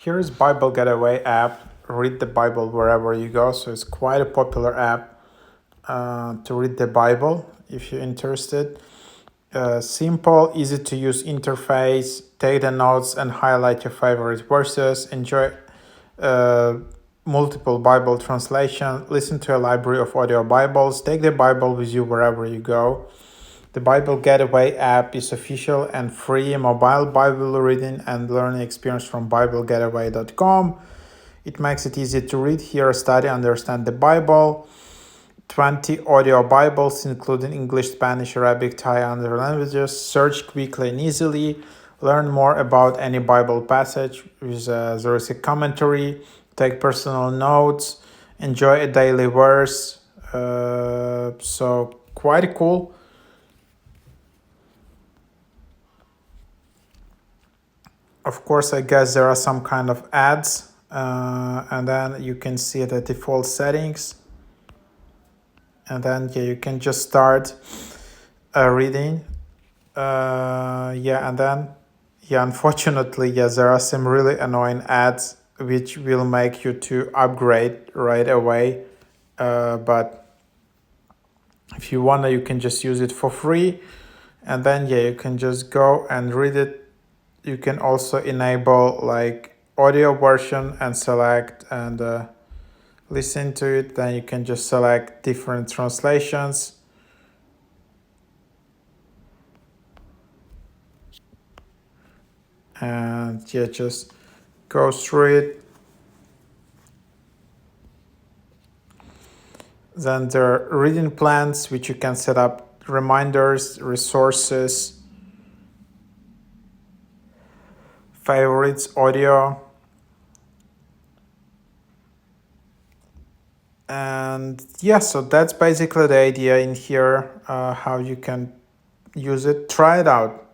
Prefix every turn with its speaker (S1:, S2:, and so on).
S1: Here's Bible Getaway app. Read the Bible wherever you go. So it's quite a popular app to read the Bible if you're interested. Simple, easy to use interface. Take the notes and highlight your favorite verses. Enjoy multiple Bible translation. Listen to a library of audio Bibles. Take the Bible with you wherever you go. The Bible Getaway app is official and free mobile Bible reading and learning experience from BibleGetaway.com. It makes it easy to read, hear, study, understand the Bible. 20 audio Bibles, including English, Spanish, Arabic, Thai, and other languages. Search quickly and easily. Learn more about any Bible passage. There is a commentary. Take personal notes. Enjoy a daily verse. So quite cool. Of course, I guess there are some kind of ads, and then you can see the default settings. And then you can just start reading. And then unfortunately, there are some really annoying ads which will make you to upgrade right away. But if you want, you can just use it for free, and then you can just go and read it. You can also enable like audio version and select and listen to it. Then you can just select different translations. And just go through it. Then there are reading plans, which you can set up reminders, resources, favorites, audio. And so that's basically the idea in here, how you can use it. Try it out.